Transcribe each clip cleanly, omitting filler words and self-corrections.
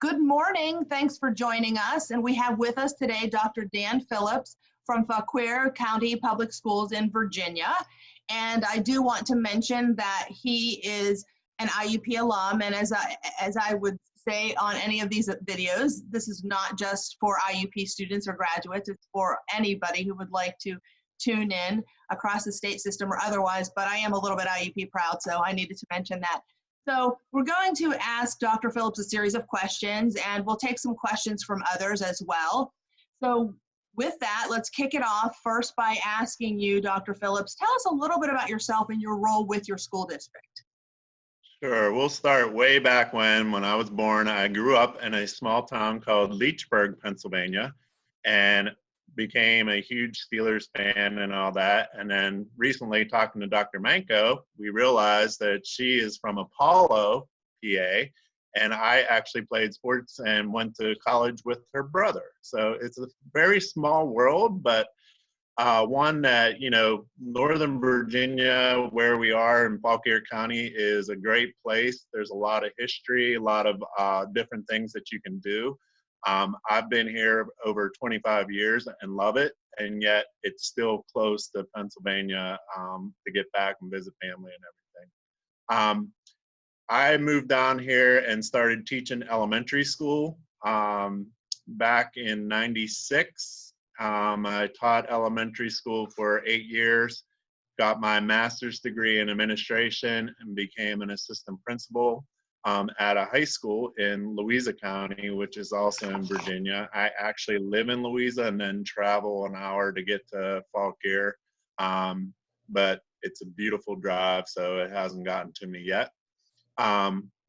Good morning. Thanks for joining us. And we have with us today Dr. Dan Phillips from Fauquier County Public Schools in Virginia. And I do want to mention that he is an IUP alum. And as I would say on any of these videos, this is not just for IUP students or graduates. It's for anybody who would like to tune in across the state system or otherwise. But I am a little bit IUP proud, so I needed to mention that. So we're going to ask Dr. Phillips a series of questions, and we'll take some questions from others as well. So with that, let's kick it off first by asking you, Dr. Phillips, tell us a little bit about yourself and your role with your school district. Sure. We'll start way back when I was born. I grew up in a small town called Leechburg, Pennsylvania, and became a huge Steelers fan and all that. And then recently, talking to Dr. Manko, we realized that she is from Apollo, PA, and I actually played sports and went to college with her brother. So it's a very small world, but one that, Northern Virginia, where we are in Fauquier County, is a great place. There's a lot of history, a lot of different things that you can do. I've been here over 25 years and love it, and yet it's still close to Pennsylvania to get back and visit family and everything. I moved down here and started teaching elementary school back in '96. I taught elementary school for 8 years, got my master's degree in administration, and became an assistant principal at a high school in Louisa County, which is also in Virginia. I actually live in Louisa and then travel an hour to get to Fauquier, but it's a beautiful drive, so it hasn't gotten to me yet.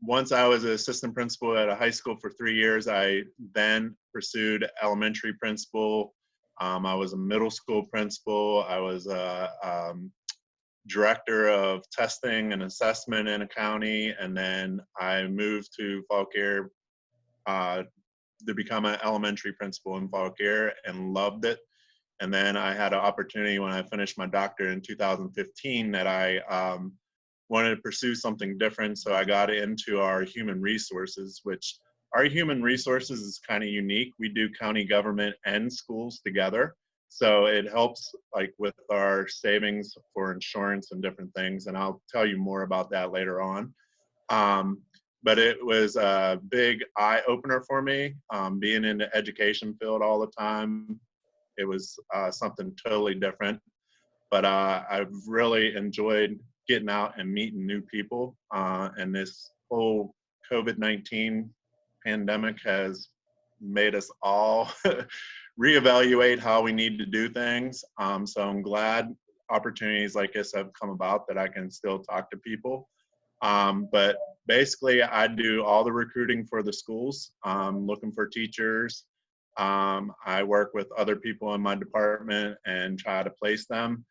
Once I was an assistant principal at a high school for 3 years, I then pursued elementary principal. I was a middle school principal. I was a director of testing and assessment in a county, and then I moved to Fauquier to become an elementary principal in Fauquier and loved it. And then I had an opportunity when I finished my doctorate in 2015 that I wanted to pursue something different, so I got into our human resources, which our human resources is kind of unique. We do county government and schools together. So it helps like with our savings for insurance and different things. And I'll tell you more about that later on. But it was a big eye opener for me, being in the education field all the time. It was something totally different, but I've really enjoyed getting out and meeting new people. And this whole COVID-19 pandemic has made us all reevaluate how we need to do things. So I'm glad opportunities like this have come about that I can still talk to people. But basically, I do all the recruiting for the schools, looking for teachers. I work with other people in my department and try to place them.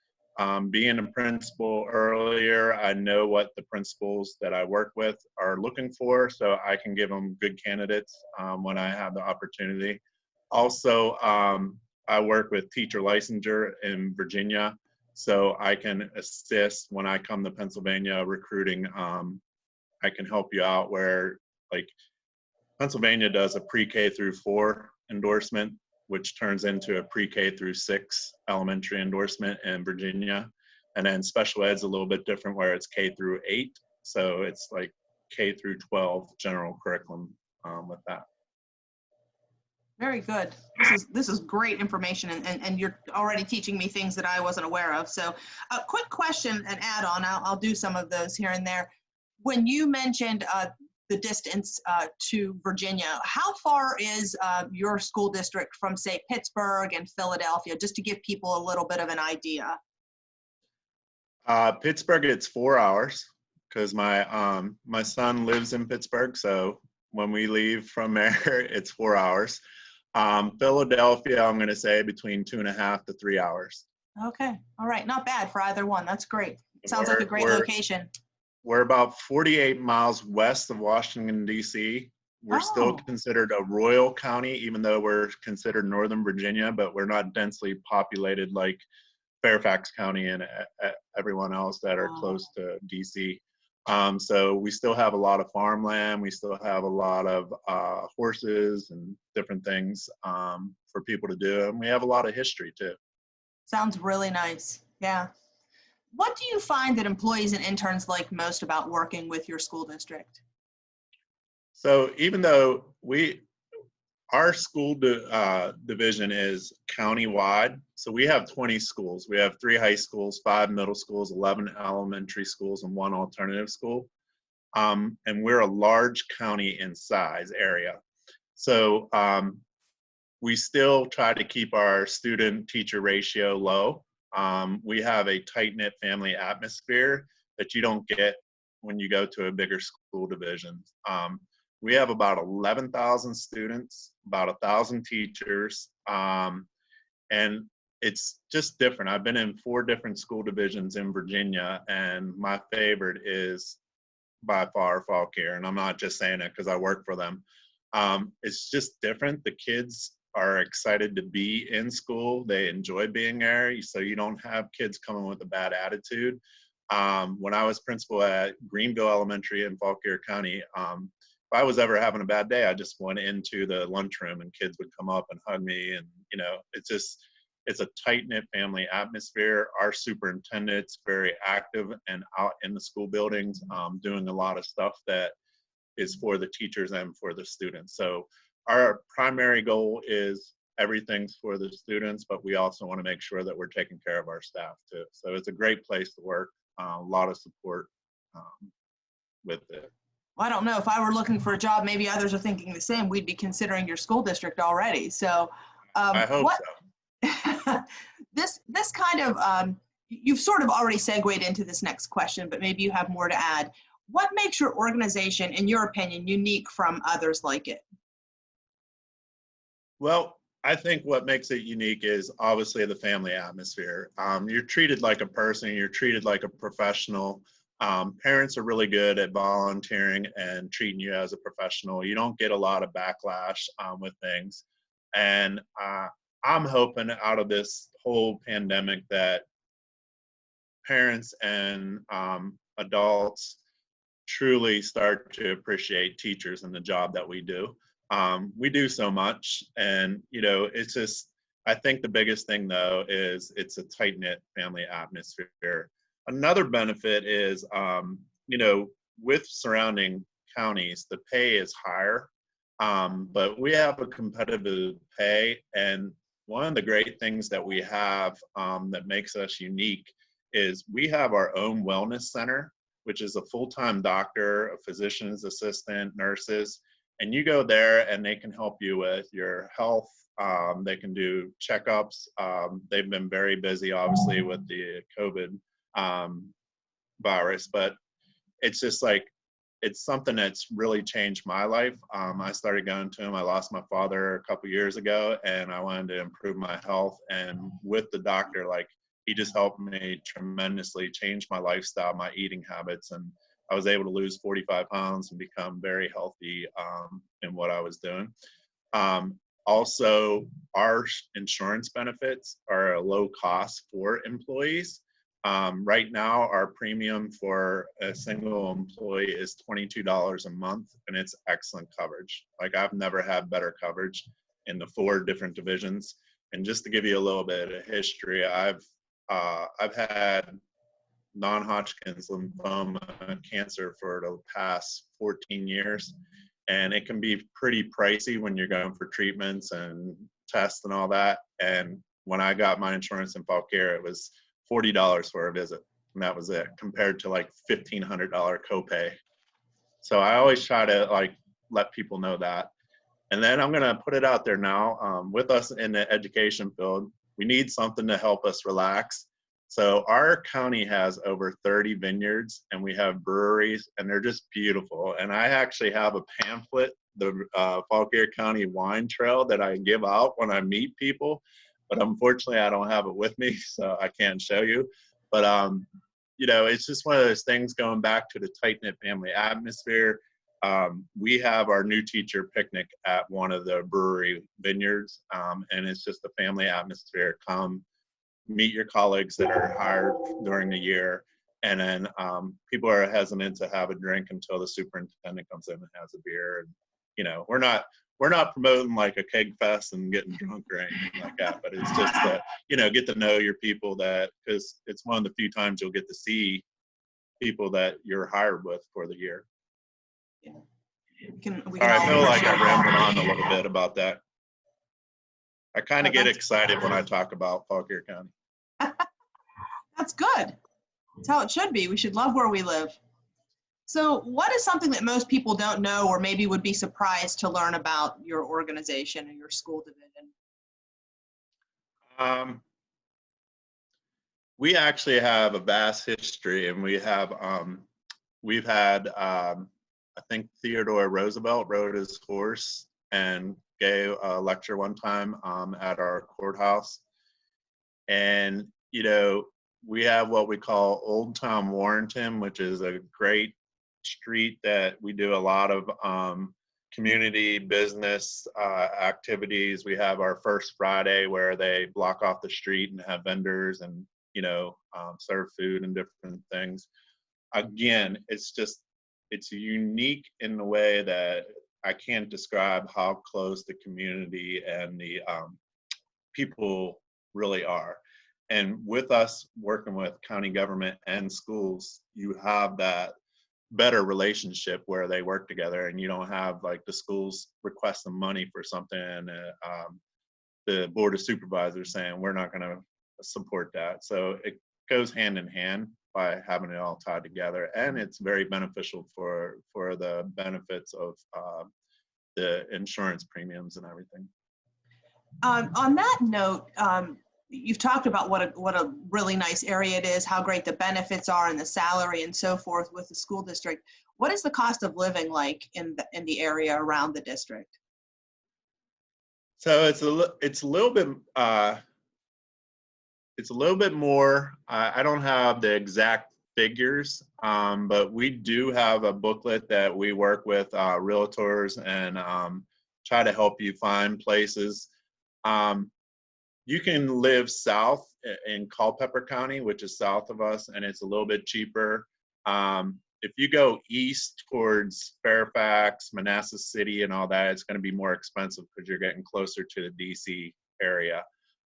Being a principal earlier, I know what the principals that I work with are looking for, so I can give them good candidates when I have the opportunity. Also, I work with teacher licensure in Virginia, so I can assist when I come to Pennsylvania recruiting. I can help you out where, like, Pennsylvania does a pre-K through 4 endorsement, which turns into a pre-K through 6 elementary endorsement in Virginia. And then special ed's a little bit different where it's K through 8. So it's like K through 12 general curriculum with that. Very good. This is great information, and you're already teaching me things that I wasn't aware of. So a quick question and add on, I'll do some of those here and there. When you mentioned the distance to Virginia, how far is your school district from, say, Pittsburgh and Philadelphia, just to give people a little bit of an idea? Pittsburgh, it's 4 hours because my son lives in Pittsburgh, so when we leave from there, it's 4 hours. Philadelphia, I'm going to say between 2.5 to 3 hours. Okay. All right. Not bad for either one. That's great. Sounds like a great location. We're about 48 miles west of Washington, D.C. We're still considered a rural county, even though we're considered Northern Virginia, but we're not densely populated like Fairfax County and everyone else that are close to D.C. So we still have a lot of farmland. We still have a lot of horses and different things for people to do. And we have a lot of history too. Sounds really nice. Yeah. What do you find that employees and interns like most about working with your school district? So even though our school division is county-wide, so we have 20 schools. We have 3 high schools, 5 middle schools, 11 elementary schools, and 1 alternative school. And we're a large county in size area. So we still try to keep our student-teacher ratio low. We have a tight-knit family atmosphere that you don't get when you go to a bigger school division. We have about 11,000 students, about 1,000 teachers, and it's just different. I've been in 4 different school divisions in Virginia, and my favorite is by far Fauquier, and I'm not just saying it because I work for them. It's just different. The kids are excited to be in school. They enjoy being there, so you don't have kids coming with a bad attitude. When I was principal at Greenville Elementary in Fauquier County, if I was ever having a bad day, I just went into the lunchroom and kids would come up and hug me. And, you know, it's a tight-knit family atmosphere. Our superintendent's very active and out in the school buildings, doing a lot of stuff that is for the teachers and for the students. So our primary goal is everything's for the students, but we also want to make sure that we're taking care of our staff too. So it's a great place to work, a lot of support with it. Well, I don't know. If I were looking for a job, maybe others are thinking the same. We'd be considering your school district already. So I hope so. This kind of, you've sort of already segued into this next question, but maybe you have more to add. What makes your organization, in your opinion, unique from others like it? Well, I think what makes it unique is obviously the family atmosphere. You're treated like a person, you're treated like a professional. Parents are really good at volunteering and treating you as a professional. You don't get a lot of backlash with things. And I'm hoping out of this whole pandemic that parents and adults truly start to appreciate teachers and the job that we do. We do so much, and you know, it's just, I think the biggest thing though is it's a tight-knit family atmosphere. Another benefit is, you know, with surrounding counties, the pay is higher, but we have a competitive pay. And one of the great things that we have that makes us unique is we have our own wellness center, which is a full-time doctor, a physician's assistant, nurses, and you go there and they can help you with your health. They can do checkups. They've been very busy, obviously, with the COVID virus, but it's just like, it's something that's really changed my life. I started going to him. I lost my father a couple years ago, and I wanted to improve my health. And with the doctor, like, he just helped me tremendously change my lifestyle, my eating habits, and I was able to lose 45 pounds and become very healthy in what I was doing. Also, our insurance benefits are a low cost for employees. Right now, our premium for a single employee is $22 a month, and it's excellent coverage. Like, I've never had better coverage in the 4 different divisions. And just to give you a little bit of history, I've had non-Hodgkin's lymphoma cancer for the past 14 years. And it can be pretty pricey when you're going for treatments and tests and all that. And when I got my insurance in Fauquier, it was $40 for a visit. And that was it, compared to like $1,500 copay. So I always try to like let people know that. And then I'm gonna put it out there now, with us in the education field, we need something to help us relax. So our county has over 30 vineyards, and we have breweries, and they're just beautiful. And I actually have a pamphlet, the Fauquier County Wine Trail, that I give out when I meet people, but unfortunately I don't have it with me, so I can't show you. But you know, it's just one of those things, going back to the tight-knit family atmosphere. We have our new teacher picnic at one of the brewery vineyards, and it's just a family atmosphere. Come meet your colleagues that are hired during the year. And then people are hesitant to have a drink until the superintendent comes in and has a beer. And, you know, we're not promoting like a keg fest and getting drunk or anything like that, but it's just that, you know, get to know your people, that because it's one of the few times you'll get to see people that you're hired with for the year. Yeah. I feel like I rambled on a little bit about that. I kind of get excited when I talk about Fauquier County. That's good. That's how it should be. We should love where we live. So what is something that most people don't know or maybe would be surprised to learn about your organization or your school division? We actually have a vast history, and we have we've had I think Theodore Roosevelt rode his horse and gave a lecture one time at our courthouse. And, you know, we have what we call Old Town Warrenton, which is a great street that we do a lot of community business activities. We have our first Friday where they block off the street and have vendors and, you know, serve food and different things. Again, it's unique in the way that I can't describe how close the community and the people really are. And with us working with county government and schools, you have that better relationship where they work together, and you don't have like the schools requesting money for something and the board of supervisors saying we're not going to support that. So it goes hand in hand by having it all tied together, and it's very beneficial for the benefits of the insurance premiums and everything. On that note, you've talked about what a really nice area it is, how great the benefits are and the salary and so forth with the school district. What is the cost of living like in the area around the district? So it's a little bit more. I don't have the exact figures, but we do have a booklet that we work with realtors and try to help you find places. You can live south in Culpeper County, which is south of us, and it's a little bit cheaper. If you go east towards Fairfax, Manassas City, and all that, it's going to be more expensive because you're getting closer to the DC area.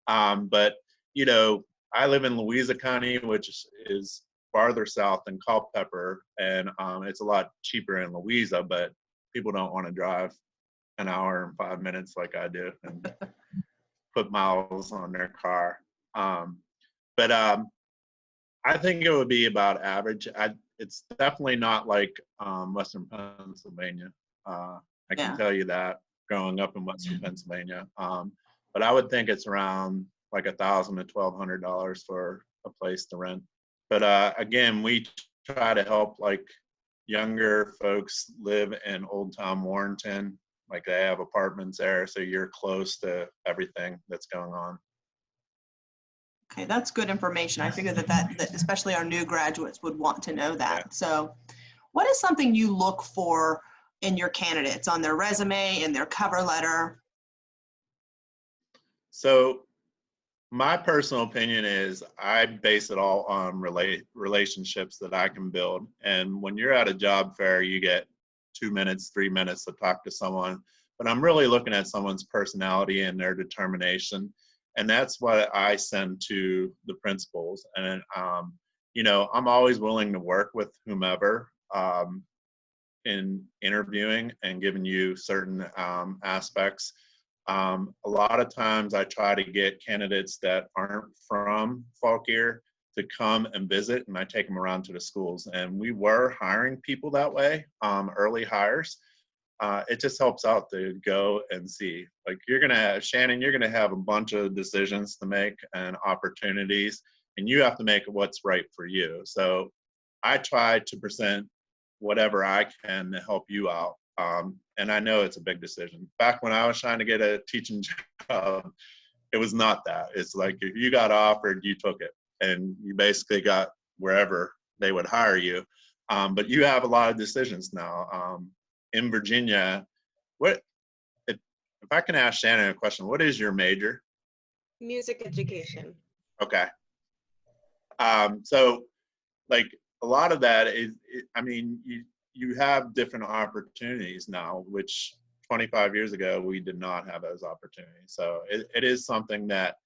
But, you know, I live in Louisa County, which is farther south than Culpeper, and it's a lot cheaper in Louisa, but people don't want to drive an hour and 5 minutes like I do and put miles on their car. But I think it would be about average. It's definitely not like Western Pennsylvania. I can tell you that growing up in Western Pennsylvania. But I would think it's around like $1,000 to $1,200 for a place to rent. But again, we try to help like younger folks live in Old Town Warrenton. Like they have apartments there, so you're close to everything that's going on. Okay, that's good information. I figured that especially our new graduates would want to know that. Yeah. So what is something you look for in your candidates, on their resume, in their cover letter? So my personal opinion is I base it all on relationships that I can build. And when you're at a job fair, you get 2 minutes, 3 minutes to talk to someone, but I'm really looking at someone's personality and their determination. And that's what I send to the principals. And, you know, I'm always willing to work with whomever in interviewing and giving you certain aspects. A lot of times I try to get candidates that aren't from Fauquier to come and visit, and I take them around to the schools. And we were hiring people that way, early hires. It just helps out to go and see. Like Shannon, you're gonna have a bunch of decisions to make and opportunities, and you have to make what's right for you. So I try to present whatever I can to help you out. And I know it's a big decision. Back when I was trying to get a teaching job, it was not that. It's like if you got offered, you took it. And you basically got wherever they would hire you. But you have a lot of decisions now. In Virginia, if I can ask Shannon a question, what is your major? Music education. Okay. So like a lot of that is, I mean, you have different opportunities now, which 25 years ago, we did not have those opportunities. So it is something that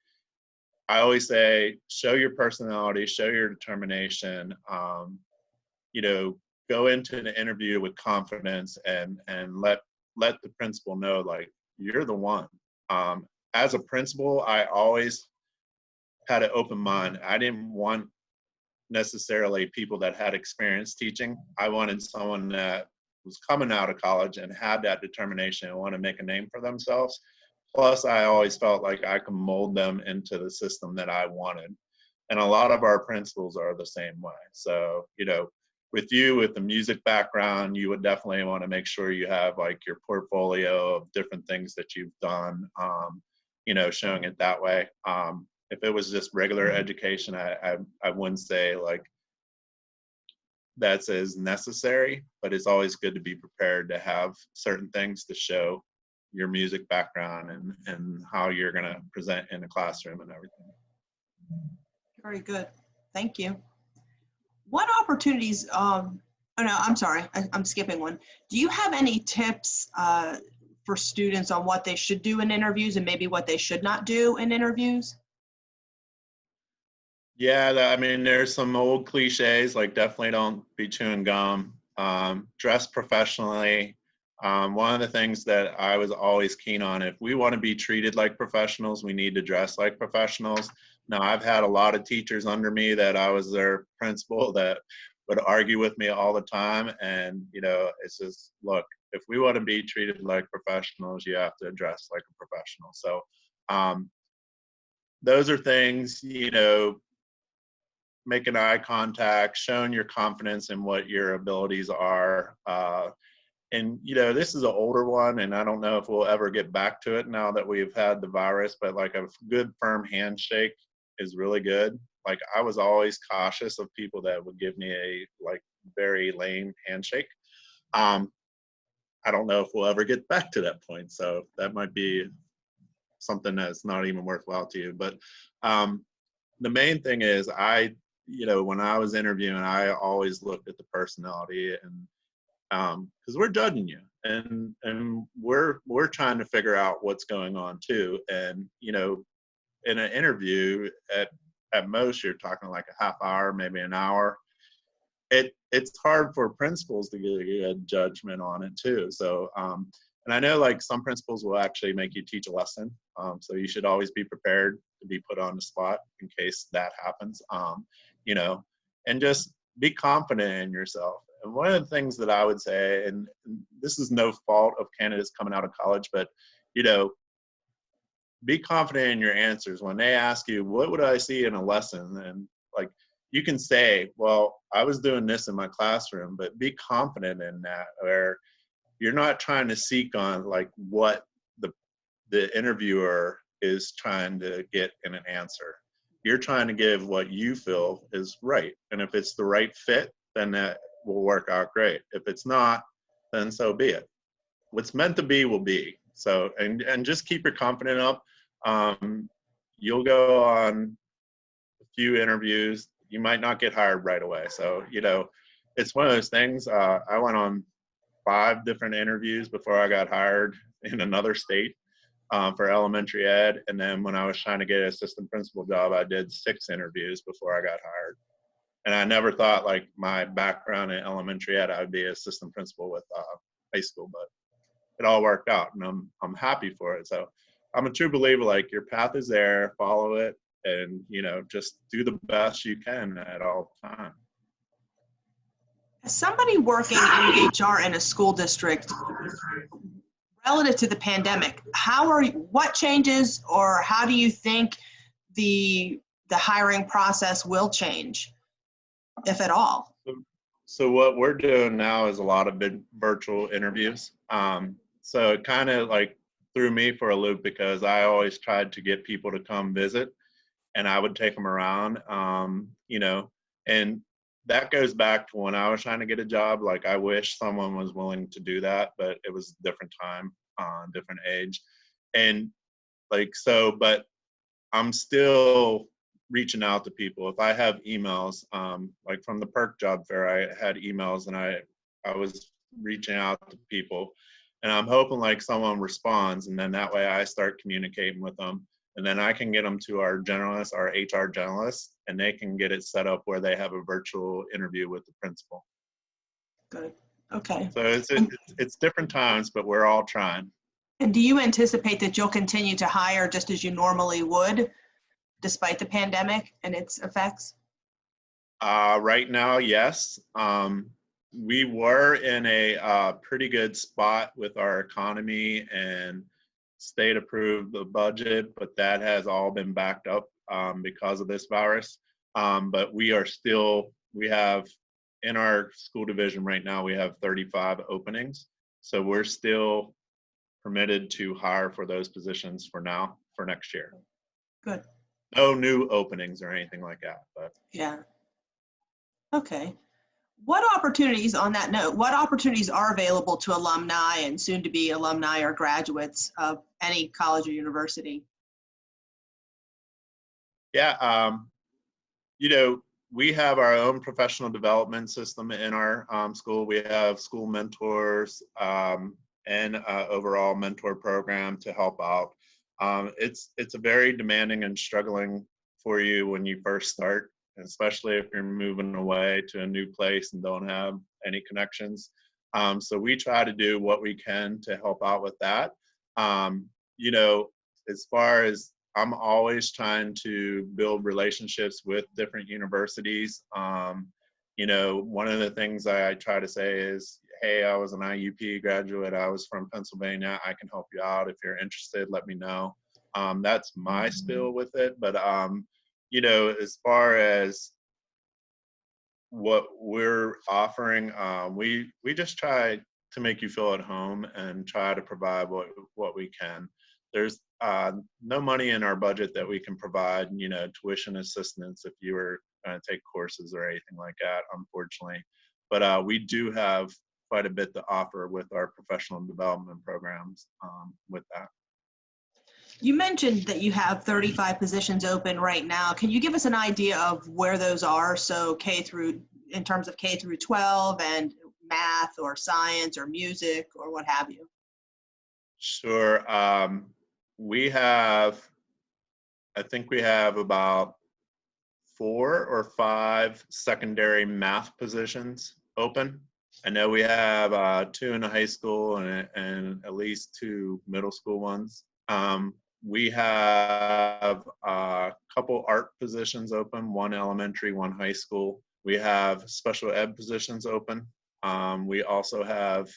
I always say, show your personality, show your determination, you know, go into the interview with confidence and let the principal know, like, you're the one. As a principal, I always had an open mind. I didn't want necessarily people that had experience teaching. I wanted someone that was coming out of college and had that determination and want to make a name for themselves. Plus, I always felt like I could mold them into the system that I wanted. And a lot of our principals are the same way. So, you know, with you, with the music background, you would definitely want to make sure you have like your portfolio of different things that you've done, you know, showing it that way. If it was just regular education, I wouldn't say like that's as necessary, but it's always good to be prepared to have certain things to show your music background and how you're going to present in a classroom and everything. Very good. Thank you. What opportunities, oh no, I'm sorry, I'm skipping one. Do you have any tips for students on what they should do in interviews and maybe what they should not do in interviews? Yeah, I mean, there's some old cliches, like definitely don't be chewing gum, dress professionally. One of the things that I was always keen on, if we want to be treated like professionals, we need to dress like professionals. Now, I've had a lot of teachers under me that I was their principal that would argue with me all the time. And, you know, it's just, look, if we want to be treated like professionals, you have to dress like a professional. So those are things, you know, making eye contact, showing your confidence in what your abilities are. And, you know, this is an older one, and I don't know if we'll ever get back to it now that we've had the virus, but like a good firm handshake is really good. Like, I was always cautious of people that would give me a like very lame handshake. I don't know if we'll ever get back to that point. So that might be something that's not even worthwhile to you. But the main thing is you know, when I was interviewing, I always looked at the personality, and because we're judging you, and we're trying to figure out what's going on too. And you know, in an interview, at most you're talking like a half hour, maybe an hour. It's hard for principals to get a good judgment on it too. So and I know like some principals will actually make you teach a lesson. So you should always be prepared to be put on the spot in case that happens. You know, and just be confident in yourself. And one of the things that I would say, and this is no fault of candidates coming out of college, but, you know, be confident in your answers. When they ask you, what would I see in a lesson? And like, you can say, well, I was doing this in my classroom, but be confident in that, where you're not trying to seek on like what the interviewer is trying to get in an answer. You're trying to give what you feel is right. And if it's the right fit, then that will work out great. If it's not, then so be it. What's meant to be will be. So, and just keep your confidence up. You'll go on a few interviews. You might not get hired right away. So, you know, it's one of those things. I went on 5 different interviews before I got hired in another state. For elementary ed. And then when I was trying to get an assistant principal job, I did 6 interviews before I got hired. And I never thought like my background in elementary ed, I would be an assistant principal with high school, but it all worked out, and I'm happy for it. So I'm a true believer, like your path is there, follow it, and, you know, just do the best you can at all times. As somebody working in HR in a school district, relative to the pandemic, what changes, or how do you think the hiring process will change, if at all? So what we're doing now is a lot of big virtual interviews. So it kind of like threw me for a loop, because I always tried to get people to come visit, and I would take them around, you know, and that goes back to when I was trying to get a job. Like, I wish someone was willing to do that, but it was a different time, different age. And like, so, but I'm still reaching out to people. If I have emails, like from the Perk Job Fair, I had emails and I was reaching out to people, and I'm hoping like someone responds, and then that way I start communicating with them, and then I can get them to our generalists, our HR generalists, and they can get it set up where they have a virtual interview with the principal. Good. Okay. So it's different times, but we're all trying. And do you anticipate that you'll continue to hire just as you normally would, despite the pandemic and its effects? Right now, yes. We were in a pretty good spot with our economy and state approved the budget, but that has all been backed up because of this virus. But we have in our school division right now, we have 35 openings. So we're still permitted to hire for those positions for now, for next year. Good. No new openings or anything like that, but. Yeah. Okay. What opportunities, on that note, what opportunities are available to alumni and soon to be alumni or graduates of any college or university? Yeah, we have our own professional development system in our school. We have school mentors and overall mentor program to help out. It's a very demanding and struggling for you when you first start, especially if you're moving away to a new place and don't have any connections. So we try to do what we can to help out with that. As far as I'm always trying to build relationships with different universities. One of the things I try to say is, hey, I was an IUP graduate. I was from Pennsylvania. I can help you out. If you're interested, let me know. That's my spiel with it. But, as far as what we're offering, we just try to make you feel at home and try to provide what we can. There's no money in our budget that we can provide, tuition assistance if you were going to take courses or anything like that, unfortunately. But we do have quite a bit to offer with our professional development programs with that. You mentioned that you have 35 positions open right now. Can you give us an idea of where those are? So in terms of K through 12 and math or science or music or what have you? Sure. I think we have about 4 or 5 secondary math positions open. I know we have 2 in the high school and at least 2 middle school ones. We have a couple art positions open, 1 elementary, 1 high school. We have special ed positions open. We also have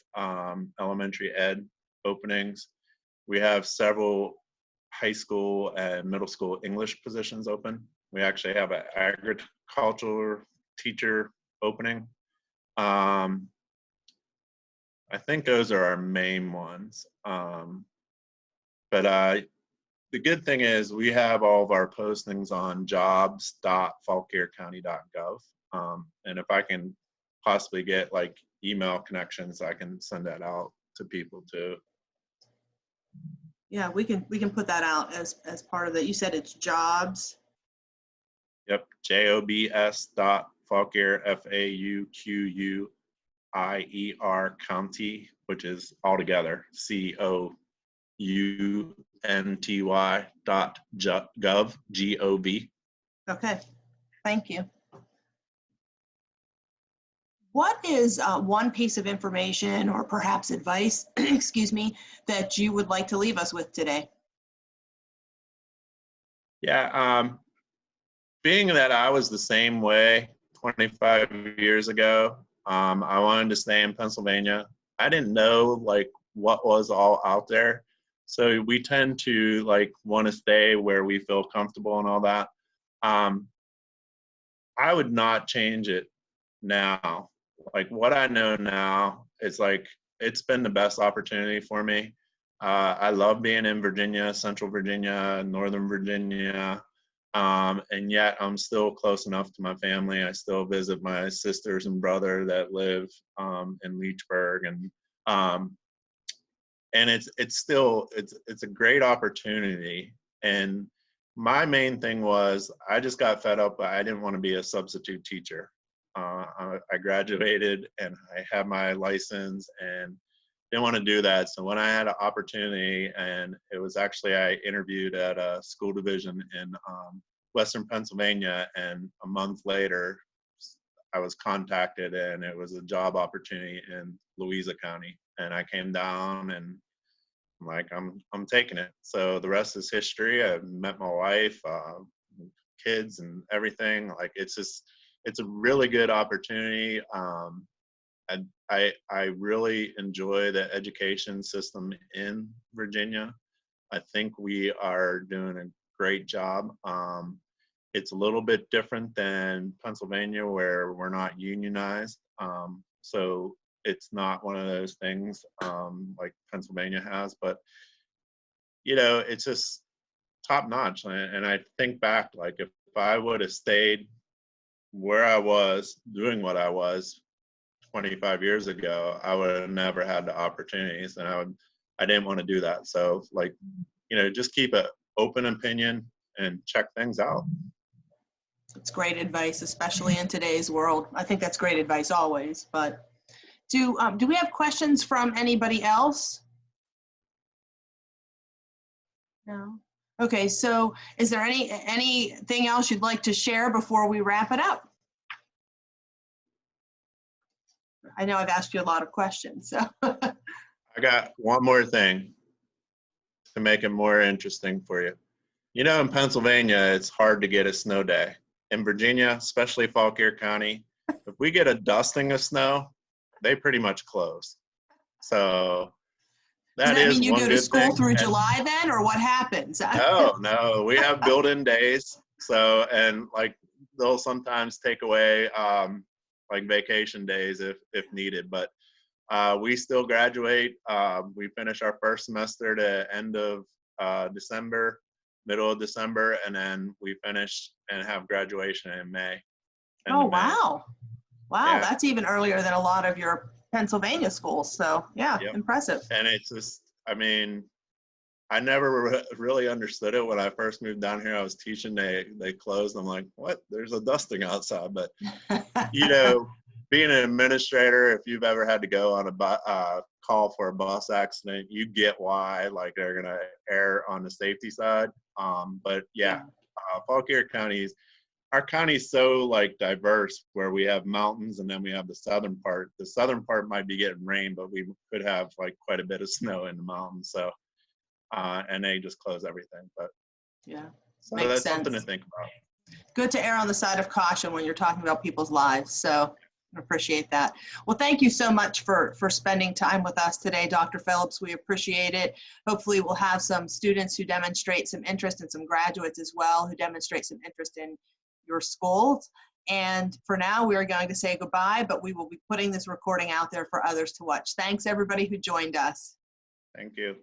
elementary ed openings. We have several high school and middle school English positions open. We actually have an agriculture teacher opening. I think those are our main ones. But the good thing is we have all of our postings on jobs.faulquiercounty.gov. And if I can possibly get like email connections, I can send that out to people too. Yeah, we can put that out as part of it. You said it's jobs. Yep, jobs.Fauquier, FAUQUIER County, which is altogether COUNTY.gov, GOV. Okay, thank you. What is one piece of information or perhaps advice, excuse me, that you would like to leave us with today? Yeah, being that I was the same way 25 years ago, I wanted to stay in Pennsylvania. I didn't know like what was all out there. So we tend to like want to stay where we feel comfortable and all that. I would not change it now. Like what I know now, it's like it's been the best opportunity for me. I love being in Virginia, Central Virginia, Northern Virginia, and yet I'm still close enough to my family. I still visit my sisters and brother that live in Leechburg, and it's still it's a great opportunity. And my main thing was I just got fed up. I didn't want to be a substitute teacher. I graduated and I had my license and didn't want to do that. So when I had an opportunity, and it was actually, I interviewed at a school division in Western Pennsylvania, and a month later I was contacted and it was a job opportunity in Louisa County. And I came down and I'm like, I'm taking it. So the rest is history. I met my wife, kids and everything. Like, it's a really good opportunity. I really enjoy the education system in Virginia. I think we are doing a great job. It's a little bit different than Pennsylvania, where we're not unionized. So it's not one of those things like Pennsylvania has, but it's just top notch. And I think back, like, if I would have stayed where I was doing what I was 25 years ago, I would have never had the opportunities, and I didn't want to do that. So, like, just keep an open opinion and check things out. It's great advice, especially in today's world. I think that's great advice always, but do we have questions from anybody else? No. Okay, so is there anything else you'd like to share before we wrap it up? I know I've asked you a lot of questions, so. I got one more thing to make it more interesting for you. In Pennsylvania, it's hard to get a snow day. In Virginia, especially Fauquier County, if we get a dusting of snow, they pretty much close. So does that mean you go to school through and July then, or what happens? No, we have built-in days. So, and like, they'll sometimes take away like vacation days if needed, but we still graduate. We finish our first semester to end of December, middle of December, and then we finish and have graduation in May. Oh, wow. Wow, yeah. That's even earlier than a lot of your Pennsylvania schools. So yeah, yep. Impressive. And it's just, I mean, I never really understood it when I first moved down here. I was teaching, they closed. I'm like, what? There's a dusting outside. But, being an administrator, if you've ever had to go on a call for a bus accident, you get why, like, they're going to err on the safety side. But yeah, Fauquier County, our county is so, like, diverse, where we have mountains and then we have the southern part. The southern part might be getting rain, but we could have, like, quite a bit of snow in the mountains. So, and they just close everything. But yeah, so that's something to think about. Good to err on the side of caution when you're talking about people's lives. So I appreciate that. Well, thank you so much for spending time with us today, Dr. Phillips. We appreciate it. Hopefully we'll have some students who demonstrate some interest, and some graduates as well who demonstrate some interest in your schools. And for now, we are going to say goodbye, but we will be putting this recording out there for others to watch. Thanks, everybody who joined us. Thank you.